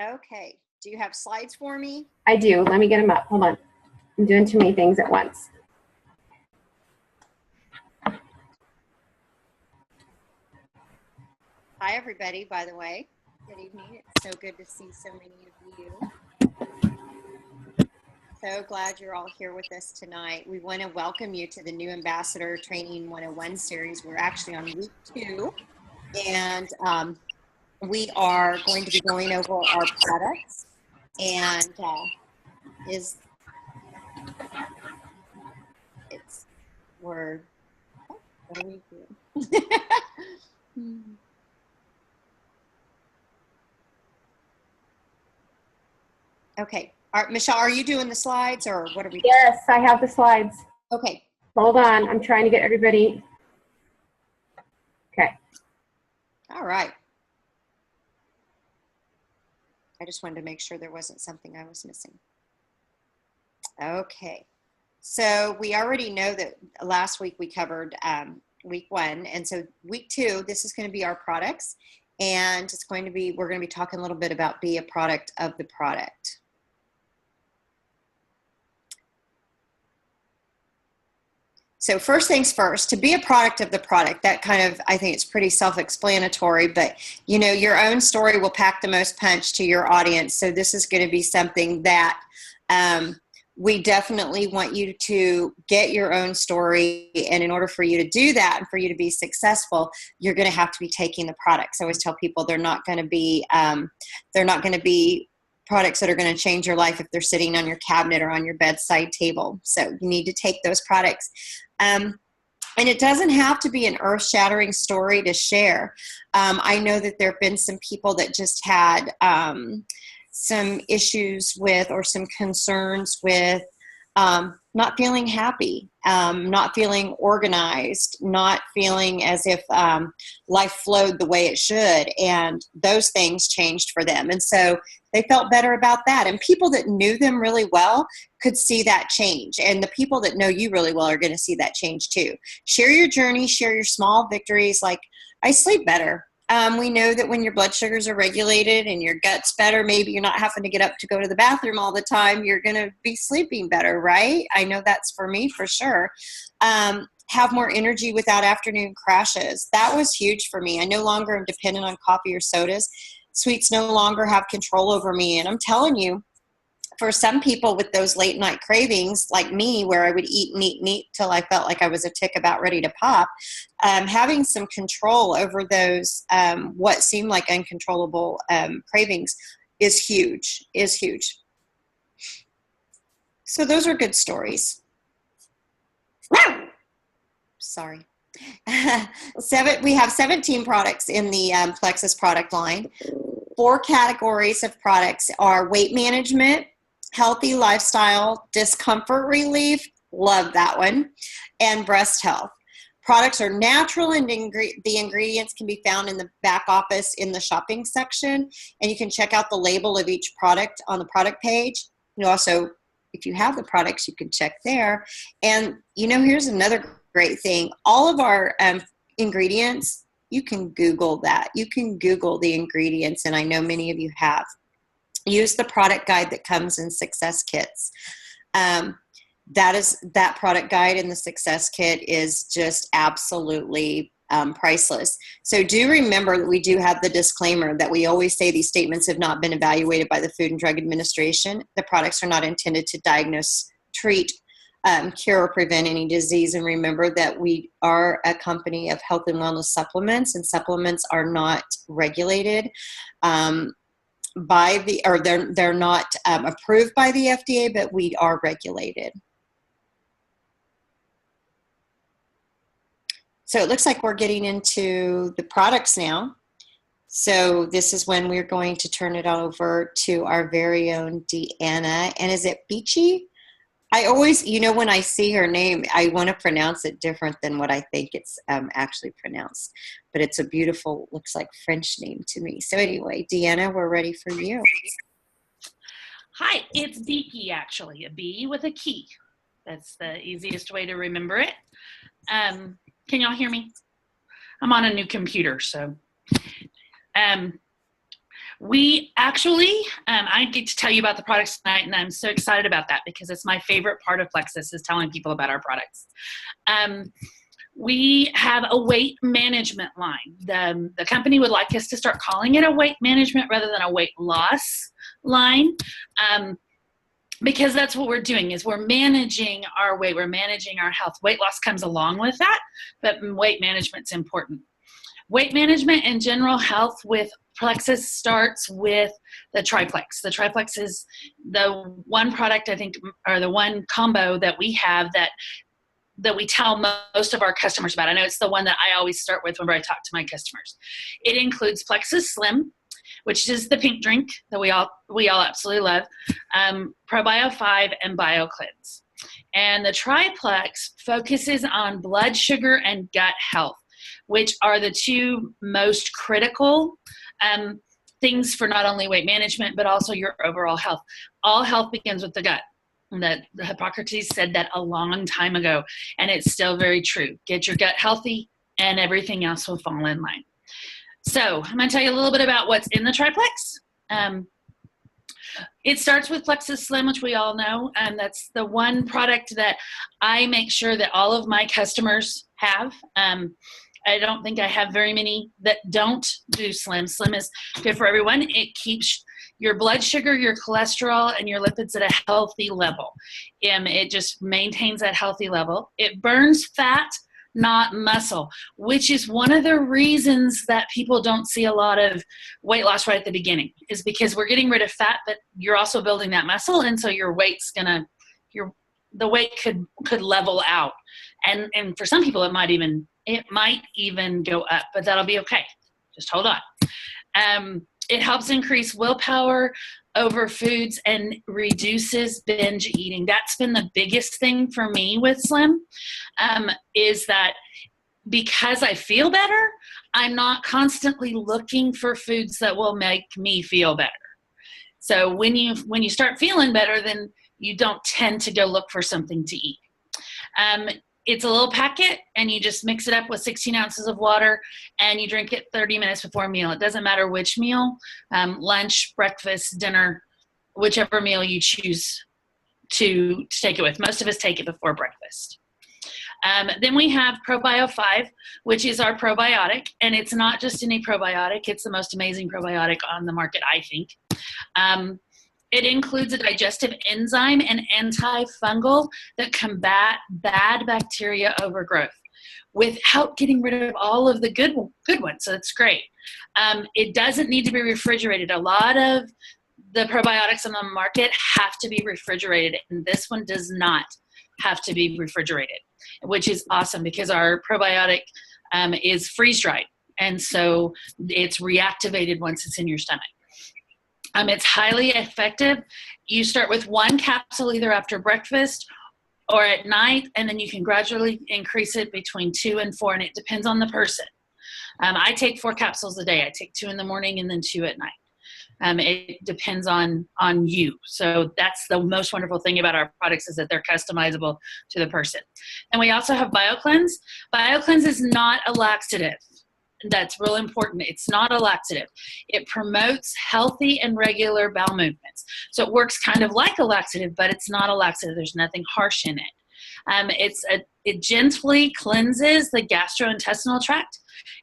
Okay. Do you have slides for me? I do. Let me get them up. Hold on. I'm doing too many things at once. Hi, everybody, by the way. Good evening. It's so good to see so many of you. So glad you're all here with us tonight. We want to welcome you to the new Ambassador Training 101 series. We're actually on week 2, and we are going to be going over our products. And what are we doing? Okay. All right, Michelle, are you doing the slides or what are we doing? Yes, I have the slides. Okay. Hold on. I'm trying to get everybody. Okay. All right. I just wanted to make sure there wasn't something I was missing. Okay. So we already know that last week we covered week 1. And so week 2, this is going to be our products. And it's going to be, we're going to be talking a little bit about be a product of the product. So first things first, to be a product of the product, that kind of, I think it's pretty self-explanatory, but you know, your own story will pack the most punch to your audience. So this is going to be something that we definitely want you to get your own story. And in order for you to do that and for you to be successful, you're going to have to be taking the products. I always tell people they're not going to be products that are going to change your life if they're sitting on your cabinet or on your bedside table. So you need to take those products. And it doesn't have to be an earth-shattering story to share. I know that there have been some people that just had some issues with or some concerns with not feeling happy, not feeling organized, not feeling as if life flowed the way it should. And those things changed for them. And so they felt better about that. And people that knew them really well could see that change. And the people that know you really well are going to see that change too. Share your journey, share your small victories. Like, I sleep better. We know that when your blood sugars are regulated and your gut's better, maybe you're not having to get up to go to the bathroom all the time, you're going to be sleeping better, right? I know that's for me for sure. Have more energy without afternoon crashes. That was huge for me. I no longer am dependent on coffee or sodas. Sweets no longer have control over me. And I'm telling you, for some people with those late night cravings like me, where I would eat and eat and eat till I felt like I was a tick about ready to pop, having some control over those what seemed like uncontrollable cravings is huge, So those are good stories. Sorry. We have 17 products in the Plexus product line. 4 categories of products are weight management, healthy lifestyle, discomfort relief, love that one, and breast health. Products are natural and the ingredients can be found in the back office in the shopping section, and you can check out the label of each product on the product page. You also, if you have the products, you can check there. And you know, here's another great thing. All of our ingredients, you can Google that. You can Google the ingredients, and I know many of you have. Use the product guide that comes in success kits. That product guide in the success kit is just absolutely priceless. So do remember that we do have the disclaimer that we always say these statements have not been evaluated by the Food and Drug Administration. The products are not intended to diagnose, treat, cure, or prevent any disease. And remember that we are a company of health and wellness supplements, and supplements are not regulated they're not approved by the FDA, but we are regulated. So it looks like we're getting into the products now. So this is when we're going to turn it over to our very own Deanna. And is it Beachy? I always, you know, when I see her name, I want to pronounce it different than what I think it's actually pronounced. But it's a beautiful, looks like French name to me. So anyway, Deanna, we're ready for you. Hi, it's Beaky, actually, a B with a key. That's the easiest way to remember it. Can y'all hear me? I'm on a new computer, so. We actually, I get to tell you about the products tonight, and I'm so excited about that because it's my favorite part of Plexus is telling people about our products. We have a weight management line. The company would like us to start calling it a weight management rather than a weight loss line, because that's what we're doing is we're managing our weight, we're managing our health. Weight loss comes along with that, but weight management's important. Weight management and general health with Plexus starts with the triplex. The triplex is the one product I think, or the one combo that we have that we tell most of our customers about. I know it's the one that I always start with whenever I talk to my customers. It includes Plexus Slim, which is the pink drink that we all absolutely love, Probio 5, and BioCleanse. And the triplex focuses on blood sugar and gut health, which are the two most critical things for not only weight management, but also your overall health. All health begins with the gut. That Hippocrates said that a long time ago, and it's still very true. Get your gut healthy and everything else will fall in line. So I'm going to tell you a little bit about what's in the triplex. It starts with Plexus Slim, which we all know, and that's the one product that I make sure that all of my customers have. I don't think I have very many that don't do Slim. Slim is good for everyone. It keeps your blood sugar, your cholesterol, and your lipids at a healthy level. It just maintains that healthy level. It burns fat, not muscle, which is one of the reasons that people don't see a lot of weight loss right at the beginning, is because we're getting rid of fat, but you're also building that muscle, and so your weight's the weight could level out. And for some people it might even go up, but that'll be okay. Just hold on. It helps increase willpower over foods and reduces binge eating. That's been the biggest thing for me with Slim, is that because I feel better, I'm not constantly looking for foods that will make me feel better. So when you start feeling better, then you don't tend to go look for something to eat. It's a little packet, and you just mix it up with 16 ounces of water, and you drink it 30 minutes before a meal. It doesn't matter which meal, lunch, breakfast, dinner, whichever meal you choose to take it with. Most of us take it before breakfast. Then we have Probio 5, which is our probiotic, and it's not just any probiotic. It's the most amazing probiotic on the market, I think. It includes a digestive enzyme and antifungal that combat bad bacteria overgrowth without getting rid of all of the good ones. So it's great. It doesn't need to be refrigerated. A lot of the probiotics on the market have to be refrigerated, and this one does not have to be refrigerated, which is awesome because our probiotic is freeze-dried, and so it's reactivated once it's in your stomach. It's highly effective. You start with one capsule either after breakfast or at night, and then you can gradually increase it between 2 and 4, and it depends on the person. I take 4 capsules a day. I take 2 in the morning and then 2 at night. It depends on you. So that's the most wonderful thing about our products, is that they're customizable to the person. And we also have BioCleanse. BioCleanse is not a laxative. That's real important. It's not a laxative. It promotes healthy and regular bowel movements. So it works kind of like a laxative, but it's not a laxative. There's nothing harsh in it. It gently cleanses the gastrointestinal tract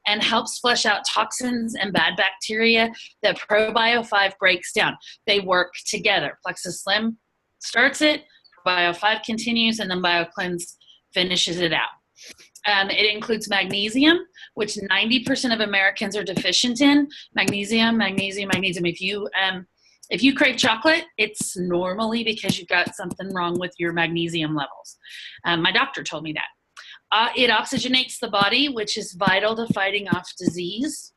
and helps flush out toxins and bad bacteria that Probio 5 breaks down. They work together. Plexus Slim starts it, Probio 5 continues, and then BioCleanse finishes it out. It includes magnesium, which 90% of Americans are deficient in. Magnesium. If you crave chocolate, it's normally because you've got something wrong with your magnesium levels. My doctor told me that. It oxygenates the body, which is vital to fighting off disease.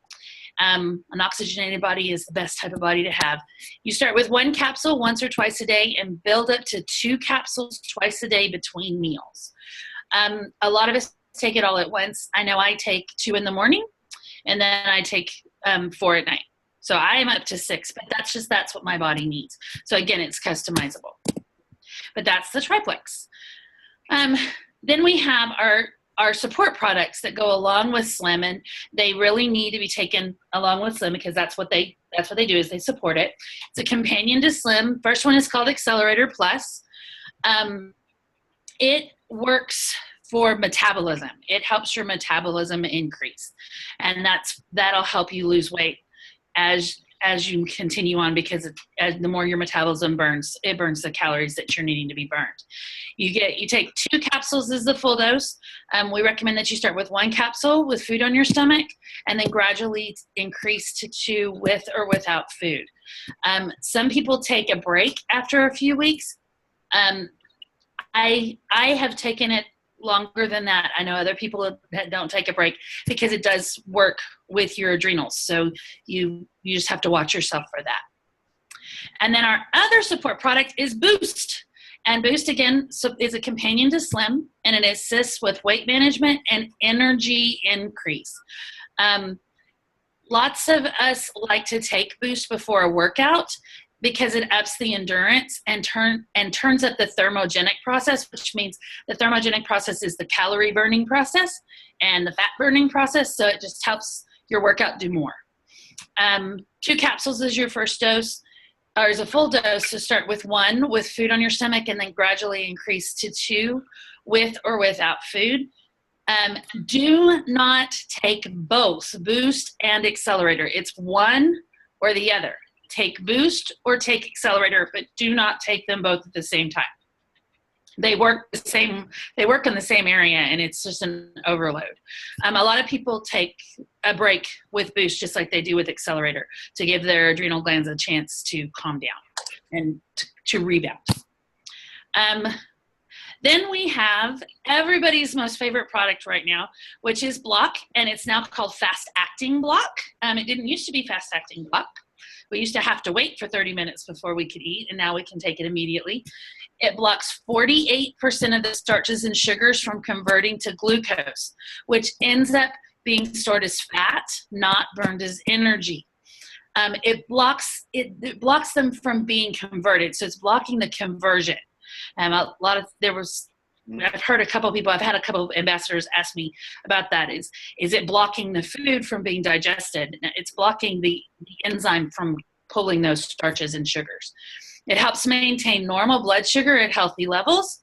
An oxygenated body is the best type of body to have. You start with 1 capsule once or twice a day and build up to 2 capsules twice a day between meals. A lot of us take it all at once. I know I take 2 in the morning, and then I take 4 at night. So I am up to 6, but that's what my body needs. So again, it's customizable. But that's the triplex. Then we have our support products that go along with Slim, and they really need to be taken along with Slim because that's what they do, is they support it. It's a companion to Slim. First one is called Accelerator Plus. It works for metabolism. It helps your metabolism increase, and that'll help you lose weight as you continue on, because the more your metabolism burns, it burns the calories that you're needing to be burned. You take 2 capsules as the full dose. We recommend that you start with 1 capsule with food on your stomach, and then gradually increase to 2 with or without food. Some people take a break after a few weeks. I have taken it longer than that. I know other people that don't take a break because it does work with your adrenals. So you just have to watch yourself for that. And then our other support product is Boost. And Boost, again, is a companion to Slim, and it assists with weight management and energy increase. Lots of us like to take Boost before a workout because it ups the endurance and turns up the thermogenic process, which means the thermogenic process is the calorie burning process and the fat burning process. So it just helps your workout do more. 2 capsules is your first dose, or is a full dose. So start with 1 with food on your stomach, and then gradually increase to 2 with or without food. Do not take both Boost and Accelerator. It's one or the other. Take Boost or take Accelerator, but do not take them both at the same time. They work in the same area, and it's just an overload. A lot of people take a break with Boost just like they do with Accelerator to give their adrenal glands a chance to calm down and to rebound. Then we have everybody's most favorite product right now, which is Block, and it's now called Fast Acting Block. It didn't used to be Fast Acting Block. We used to have to wait for 30 minutes before we could eat, and now we can take it immediately. It blocks 48% of the starches and sugars from converting to glucose, which ends up being stored as fat, not burned as energy. It blocks them from being converted, so it's blocking the conversion. I've had a couple of ambassadors ask me about that. Is it blocking the food from being digested? It's blocking the enzyme from pulling those starches and sugars. It helps maintain normal blood sugar at healthy levels.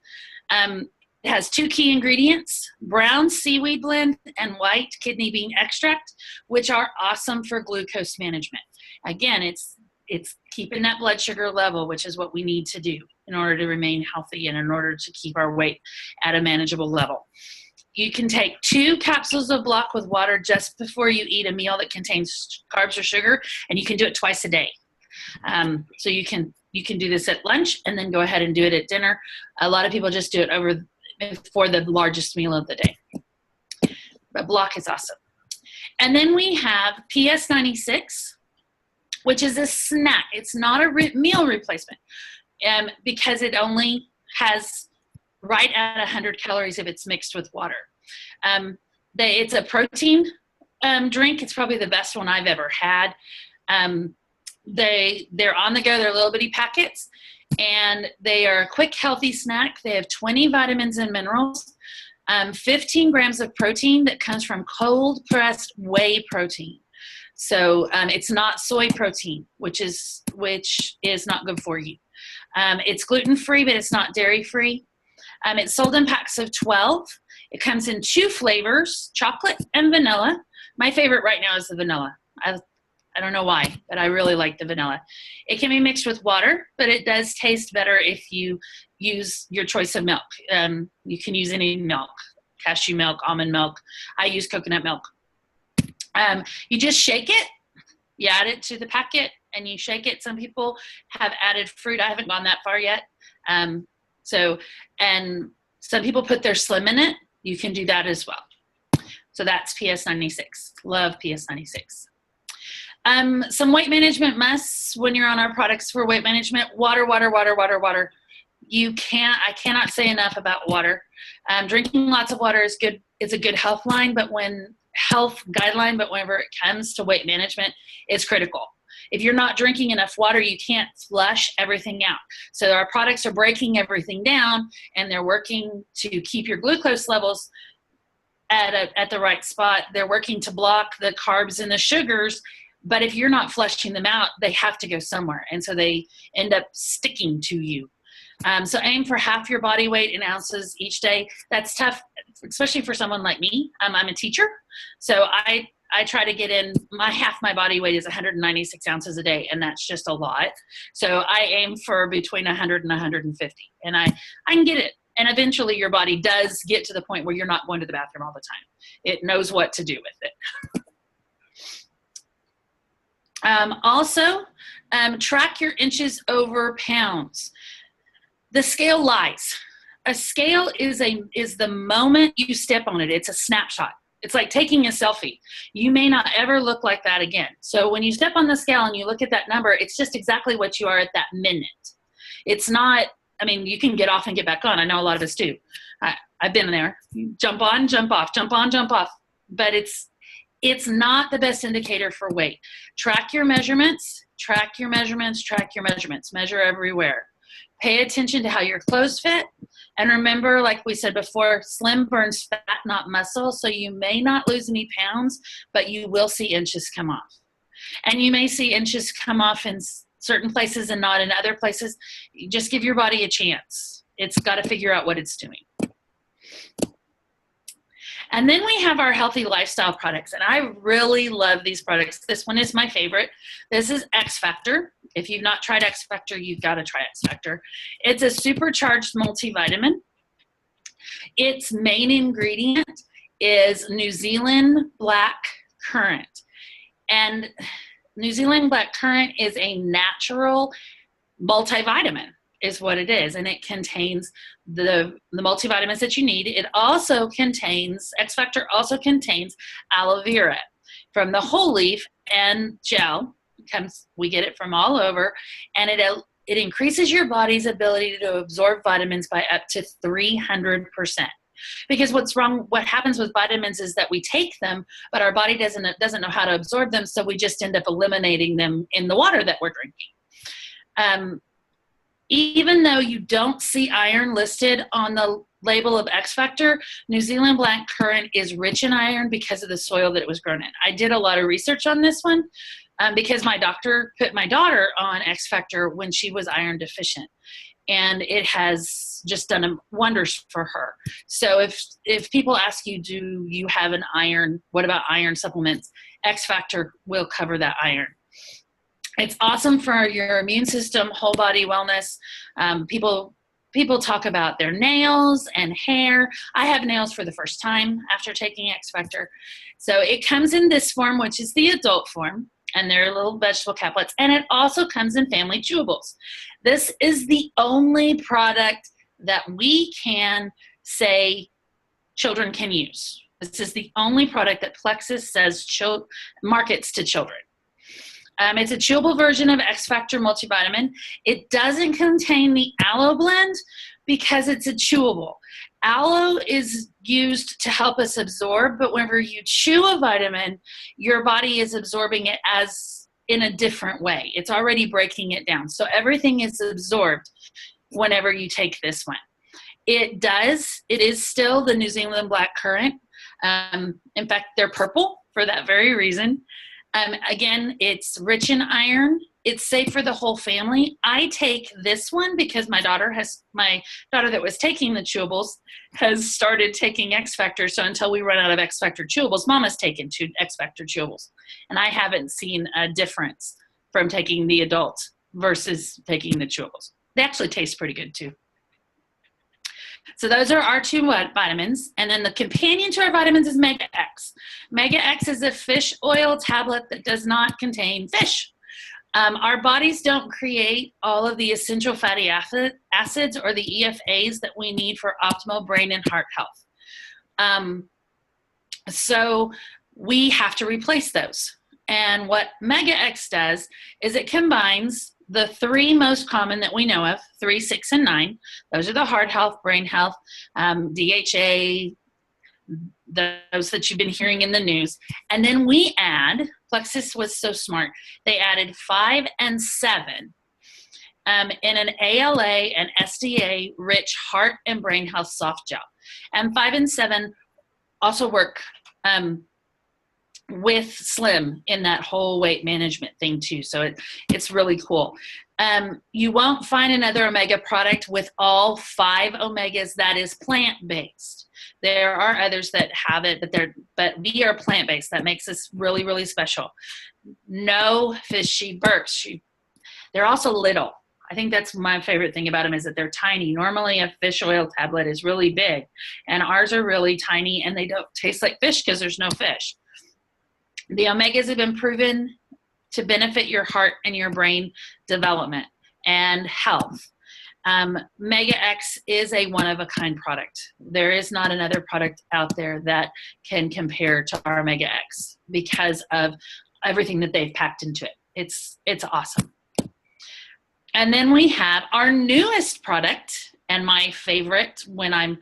It has 2 key ingredients, brown seaweed blend and white kidney bean extract, which are awesome for glucose management. Again, it's keeping that blood sugar level, which is what we need to do in order to remain healthy and in order to keep our weight at a manageable level. You can take 2 capsules of Block with water just before you eat a meal that contains carbs or sugar, and you can do it twice a day. So you can do this at lunch and then go ahead and do it at dinner. A lot of people just do it before the largest meal of the day. But Block is awesome. And then we have PS96, which is a snack. It's not a meal replacement because it only has right at 100 calories if it's mixed with water. It's a protein drink. It's probably the best one I've ever had. They're on the go. They're little bitty packets, and they are a quick, healthy snack. They have 20 vitamins and minerals, 15 grams of protein that comes from cold-pressed whey protein. So it's not soy protein, which is not good for you. It's gluten-free, but it's not dairy-free. It's sold in packs of 12. It comes in 2 flavors, chocolate and vanilla. My favorite right now is the vanilla. I don't know why, but I really like the vanilla. It can be mixed with water, but it does taste better if you use your choice of milk. You can use any milk, cashew milk, almond milk. I use coconut milk. You just shake it. You add it to the packet and you shake it. Some people have added fruit. I haven't gone that far yet. And some people put their Slim in it. You can do that as well. So that's PS96. Love PS96. Some weight management musts when you're on our products for weight management. Water. I cannot say enough about water. Drinking lots of water is good. It's a good health guideline, but whenever it comes to weight management, it's critical. If you're not drinking enough water, you can't flush everything out. So our products are breaking everything down, and they're working to keep your glucose levels at the right spot. They're working to block the carbs and the sugars, but if you're not flushing them out, they have to go somewhere, and so they end up sticking to you. So aim for half your body weight in ounces each day. That's tough, especially for someone like me. I'm a teacher, so I try to get in half my body weight is 196 ounces a day, and that's just a lot. So I aim for between 100 and 150, and I can get it. And eventually your body does get to the point where you're not going to the bathroom all the time. It knows what to do with it. Also, track your inches over pounds. The scale lies. A scale is the moment you step on it. It's a snapshot. It's like taking a selfie. You may not ever look like that again. So when you step on the scale and you look at that number, it's just exactly what you are at that minute. It's not, I mean, you can get off and get back on. I know a lot of us do. I've been there. You jump on, jump off, jump on, jump off. But it's not the best indicator for weight. Track your measurements, track your measurements, track your measurements. Measure everywhere. Pay attention to how your clothes fit. And remember, like we said before, slim burns fat, not muscle. So you may not lose any pounds, but you will see inches come off. And you may see inches come off in certain places and not in other places. Just give your body a chance. It's got to figure out what it's doing. And then we have our healthy lifestyle products, and I really love these products. This one is my favorite. This is XFactor. If you've not tried XFactor, you've got to try XFactor. It's a supercharged multivitamin. Its main ingredient is New Zealand black currant. And New Zealand black currant is a natural multivitamin, is what it is, and it contains the multivitamins that you need. It also contains, XFactor also contains aloe vera from the whole leaf and gel. We get it from all over, and it increases your body's ability to absorb vitamins by up to 300%. Because what happens with vitamins is that we take them, but our body doesn't know how to absorb them, so we just end up eliminating them in the water that we're drinking. Even though you don't see iron listed on the label of XFactor, New Zealand black currant is rich in iron because of the soil that it was grown in. I did a lot of research on this one because my doctor put my daughter on XFactor when she was iron deficient, and it has just done wonders for her. So if people ask you, do you have an iron, what about iron supplements? XFactor will cover that iron. It's awesome for your immune system, whole body wellness. People talk about their nails and hair. I have nails for the first time after taking XFactor. So it comes in this form, which is the adult form, and they're little vegetable caplets. And it also comes in family chewables. This is the only product that we can say children can use. This is the only product that Plexus says markets to children. It's a chewable version of XFactor multivitamin. It doesn't contain the aloe blend because it's a chewable. Aloe is used to help us absorb, but whenever you chew a vitamin, your body is absorbing it as in a different way. It's already breaking it down. So everything is absorbed whenever you take this one. It is still the New Zealand black currant. In fact, they're purple for that very reason. Again, it's rich in iron. It's safe for the whole family. I take this one because my daughter that was taking the chewables has started taking XFactor. So until we run out of XFactor chewables, Mama's taken XFactor chewables. And I haven't seen a difference from taking the adult versus taking the chewables. They actually taste pretty good too. So those are our two vitamins. And then the companion to our vitamins is MegaX. MegaX is a fish oil tablet that does not contain fish. Our bodies don't create all of the essential fatty acids or the EFAs that we need for optimal brain and heart health. So we have to replace those. And what MegaX does is it combines the three most common that we know of, 3, 6, and 9. Those are the heart health, brain health, DHA, those that you've been hearing in the news. And then we add, Plexus was so smart, they added 5 and 7 in an ALA and SDA rich heart and brain health soft gel. And 5 and 7 also work with Slim in that whole weight management thing too. So it's really cool. You won't find another omega product with all 5 omegas that is plant-based. There are others that have it, but we are plant-based. That makes us really, really special. No fishy burps. They're also little. I think that's my favorite thing about them, is that they're tiny. Normally a fish oil tablet is really big, and ours are really tiny, and they don't taste like fish because there's no fish. The omegas have been proven to benefit your heart and your brain development and health. MegaX is a one-of-a-kind product. There is not another product out there that can compare to our MegaX because of everything that they've packed into it. It's awesome. And then we have our newest product, and my favorite when I'm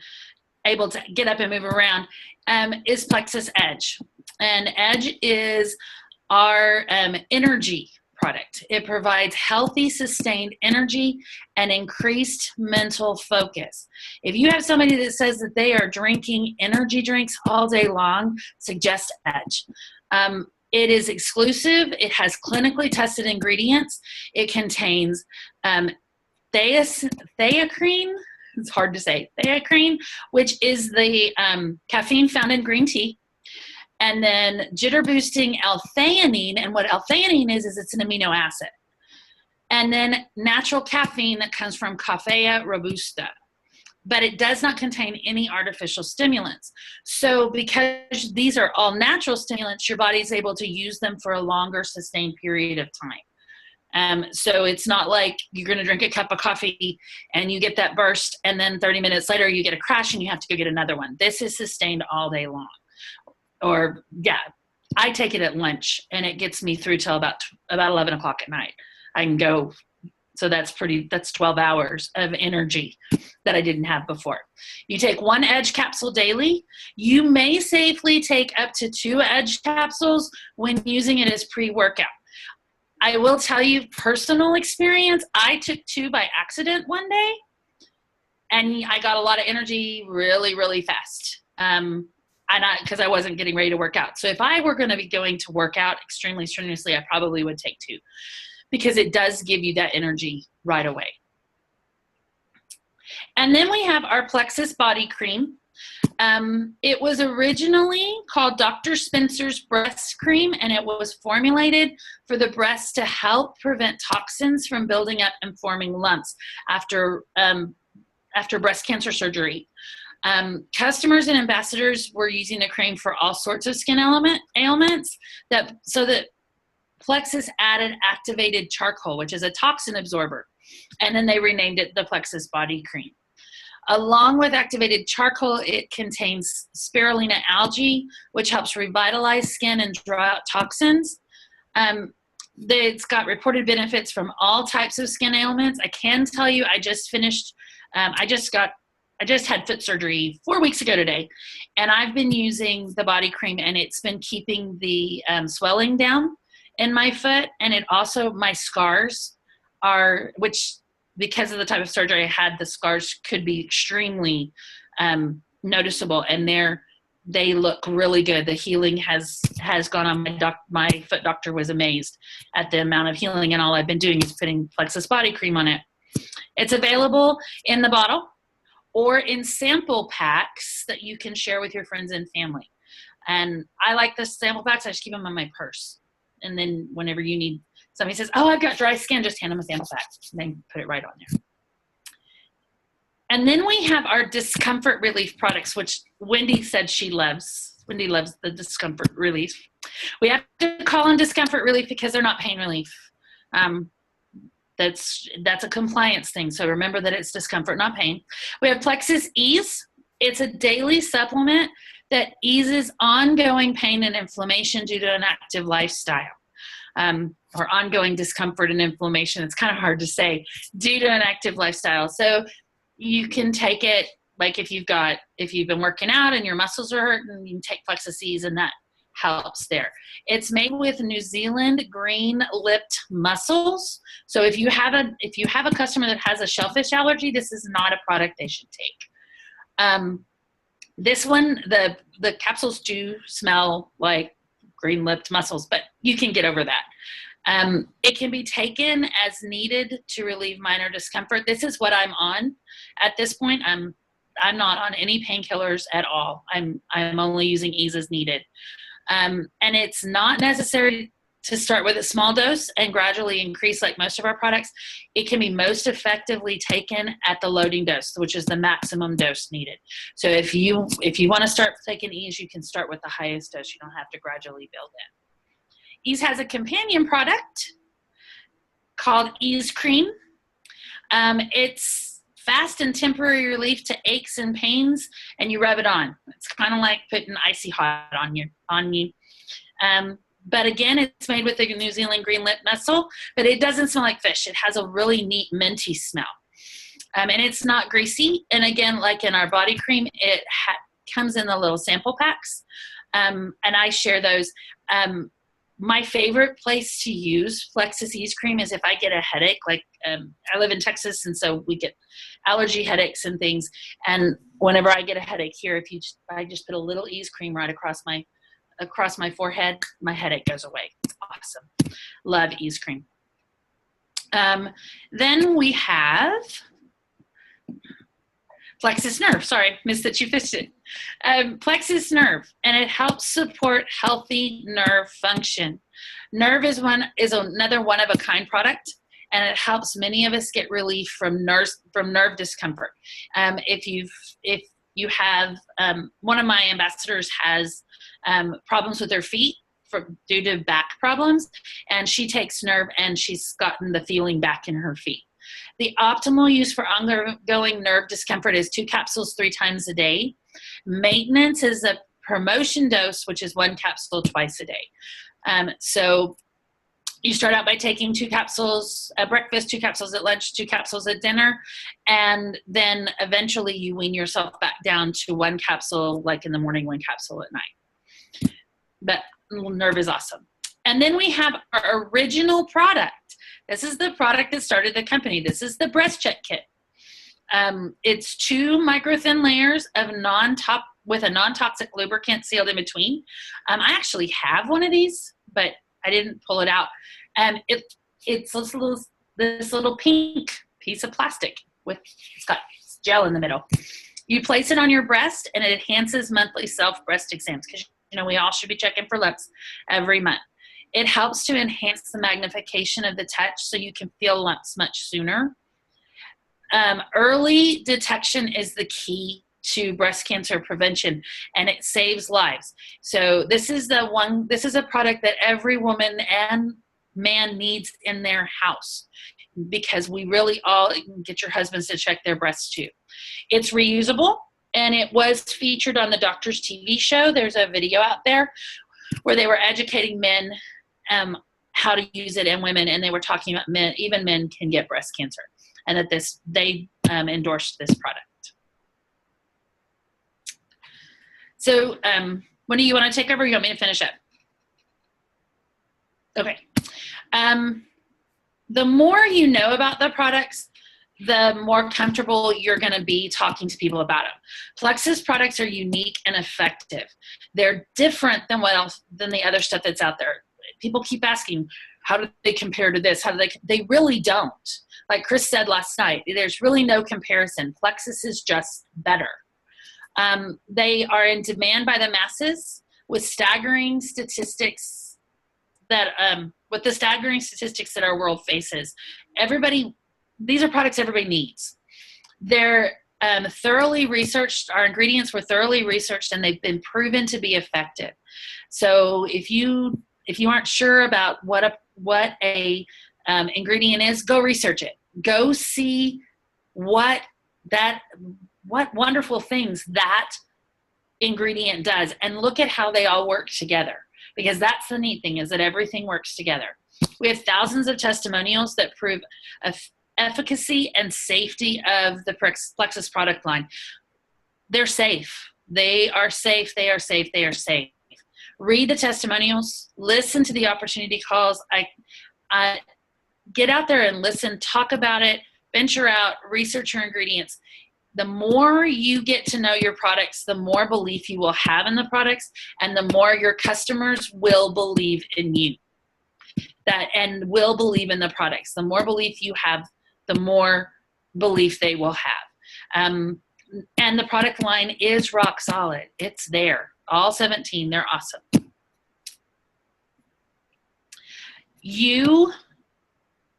able to get up and move around, is Plexus Edge. And Edge is our energy product. It provides healthy, sustained energy and increased mental focus. If you have somebody that says that they are drinking energy drinks all day long, suggest Edge. It is exclusive. It has clinically tested ingredients. It contains theacrine. It's hard to say. Theacrine, which is the caffeine found in green tea. And then jitter-boosting L-theanine. And what L-theanine is it's an amino acid. And then natural caffeine that comes from Coffea robusta. But it does not contain any artificial stimulants. So because these are all natural stimulants, your body is able to use them for a longer sustained period of time. So it's not like you're going to drink a cup of coffee and you get that burst, and then 30 minutes later you get a crash and you have to go get another one. This is sustained all day long. Or, yeah, I take it at lunch, and it gets me through till about 11 o'clock at night. I can go. So that's 12 hours of energy that I didn't have before. You take 1 Edge capsule daily. You may safely take up to 2 Edge capsules when using it as pre-workout. I will tell you personal experience. I took 2 by accident one day, and I got a lot of energy really, really fast. Because I wasn't getting ready to work out. So if I were going to be going to work out extremely strenuously, I probably would take 2. Because it does give you that energy right away. And then we have our Plexus body cream. It was originally called Dr. Spencer's breast cream, and it was formulated for the breast to help prevent toxins from building up and forming lumps after breast cancer surgery. Customers and ambassadors were using the cream for all sorts of skin ailments, so that Plexus added activated charcoal, which is a toxin absorber, and then they renamed it the Plexus body cream. Along with activated charcoal, it contains spirulina algae, which helps revitalize skin and draw out toxins. It's got reported benefits from all types of skin ailments. I can tell you, I just had foot surgery 4 weeks ago today, and I've been using the body cream, and it's been keeping the swelling down in my foot. And it also, my scars which because of the type of surgery I had, the scars could be extremely noticeable, and they look really good. The healing has gone on. My foot doctor was amazed at the amount of healing, and all I've been doing is putting Plexus body cream on it. It's available in the bottle or in sample packs that you can share with your friends and family. And I like the sample packs. I just keep them in my purse. And then whenever you need, somebody says, oh, I've got dry skin, just hand them a sample pack. And then put it right on there. And then we have our discomfort relief products, which Wendy said she loves. Wendy loves the discomfort relief. We have to call them discomfort relief because they're not pain relief. That's a compliance thing. So remember that it's discomfort, not pain. We have Plexus Ease. It's a daily supplement that eases ongoing pain and inflammation due to an active lifestyle, or ongoing discomfort and inflammation. It's kind of hard to say, due to an active lifestyle. So you can take it, like if you've been working out and your muscles are hurting, you can take Plexus Ease, and that helps there. It's made with New Zealand green-lipped mussels. So if you have a customer that has a shellfish allergy, this is not a product they should take. This one, the capsules do smell like green-lipped mussels, but you can get over that. It can be taken as needed to relieve minor discomfort. This is what I'm on at this point. I'm not on any painkillers at all. I'm only using Ease as needed. And it's not necessary to start with a small dose and gradually increase like most of our products. It can be most effectively taken at the loading dose, which is the maximum dose needed. So if you want to start taking Ease, you can start with the highest dose. You don't have to gradually build in. Ease has a companion product called Ease Cream. It's fast and temporary relief to aches and pains, and you rub it on. It's kind of like putting icy hot on you. But again, it's made with the New Zealand green lip mussel, but it doesn't smell like fish. It has a really neat minty smell. And it's not greasy. And again, like in our body cream, it comes in the little sample packs. And I share those. My favorite place to use Plexus East cream is if I get a headache. Like I live in Texas, and so we get allergy headaches and things. And whenever I get a headache here, I just put a little Ease cream right across my forehead, my headache goes away. It's awesome. Love Ease cream. Then we have Plexus Nerve. Sorry, missed that you fished it. Plexus Nerve, and it helps support healthy nerve function. Nerve is another one-of-a-kind product, and it helps many of us get relief from nerve discomfort. If you have, one of my ambassadors has problems with her feet due to back problems, and she takes Nerve, and she's gotten the feeling back in her feet. The optimal use for ongoing nerve discomfort is 2 capsules 3 times a day. Maintenance is a promotion dose, which is 1 capsule twice a day. So you start out by taking 2 capsules at breakfast, 2 capsules at lunch, 2 capsules at dinner, and then eventually you wean yourself back down to 1 capsule, like in the morning, 1 capsule at night. But Nerve is awesome. And then we have our original product. This is the product that started the company. This is the Breast Check Kit. It's 2 micro-thin layers of with a non-toxic lubricant sealed in between. I actually have one of these, but I didn't pull it out. It's this little pink piece of plastic it's got gel in the middle. You place it on your breast, and it enhances monthly self-breast exams, because we all should be checking for lumps every month. It helps to enhance the magnification of the touch so you can feel lumps much sooner. Early detection is the key to breast cancer prevention, and it saves lives. So this is a product that every woman and man needs in their house, because we really all get your husbands to check their breasts too. It's reusable, and it was featured on the Doctor's TV show. There's a video out there where they were educating men how to use it, and women, and they were talking about even men can get breast cancer, and that they endorsed this product. So when do you want to take over, or you want me to finish up? Okay. The more you know about the products, the more comfortable you're going to be talking to people about them. Plexus products are unique and effective. They're different than the other stuff that's out there. People keep asking, how do they compare to this? They really don't. Like Chris said last night, there's really no comparison. Plexus is just better. They are in demand by the masses with staggering statistics that our world faces. These are products everybody needs. They're thoroughly researched. Our ingredients were thoroughly researched, and they've been proven to be effective. So if you aren't sure about what a ingredient is, go research it. Go see what wonderful things that ingredient does, and look at how they all work together, because that's the neat thing, is that everything works together. We have thousands of testimonials that prove efficacy and safety of the Plexus product line. They're safe. They are safe. They are safe. They are safe. Read the testimonials. Listen to the opportunity calls. I get out there and listen. Talk about it. Venture out. Research your ingredients. The more you get to know your products, the more belief you will have in the products, and the more your customers will believe in you and will believe in the products. The more belief you have, the more belief they will have. And the product line is rock solid. It's there. All 17, they're awesome. You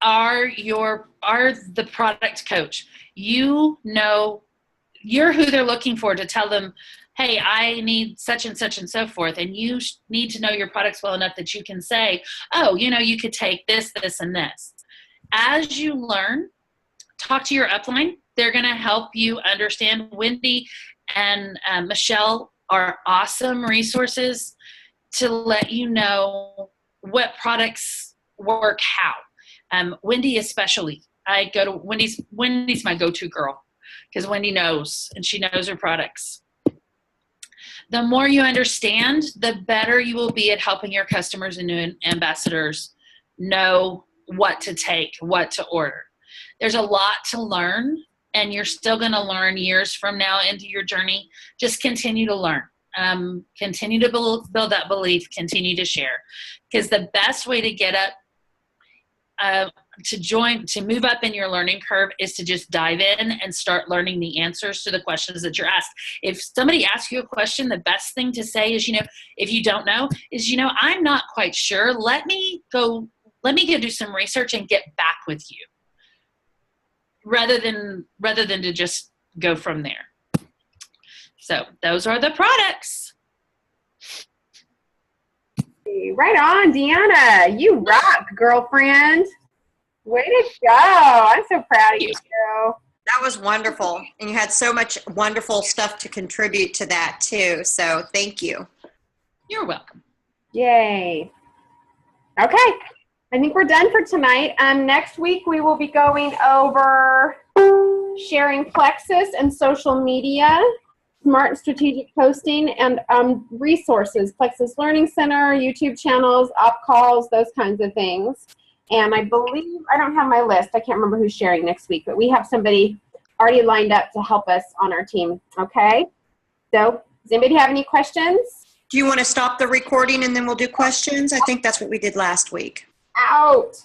are the product coach. You know, you're who they're looking for to tell them, hey, I need such and such and so forth. And you need to know your products well enough that you can say, oh, you could take this, this, and this. As you learn, talk to your upline. They're going to help you understand. Wendy and Michelle are awesome resources to let you know what products work how. Wendy especially. I go to Wendy's my go-to girl because Wendy knows, and she knows her products. The more you understand, the better you will be at helping your customers and new ambassadors know what to take, what to order. There's a lot to learn, and you're still going to learn years from now into your journey. Just continue to learn. Continue to build that belief, continue to share. Because the best way to get up, to move up in your learning curve is to just dive in and start learning the answers to the questions that you're asked. If somebody asks you a question, the best thing to say is, if you don't know, is, I'm not quite sure. Let me go do some research and get back with you. Rather than to just go from there. So those are the products. Right on, Deanna. You rock, girlfriend. Way to go. I'm so proud of you. That was wonderful. And you had so much wonderful stuff to contribute to that too. So thank you. You're welcome. Yay. Okay. I think we're done for tonight. Next week, we will be going over sharing Plexus and social media, smart and strategic posting, and resources, Plexus Learning Center, YouTube channels, op calls, those kinds of things. And I believe, I don't have my list. I can't remember who's sharing next week, but we have somebody already lined up to help us on our team. Okay? So does anybody have any questions? Do you want to stop the recording and then we'll do questions? I think that's what we did last week. Out.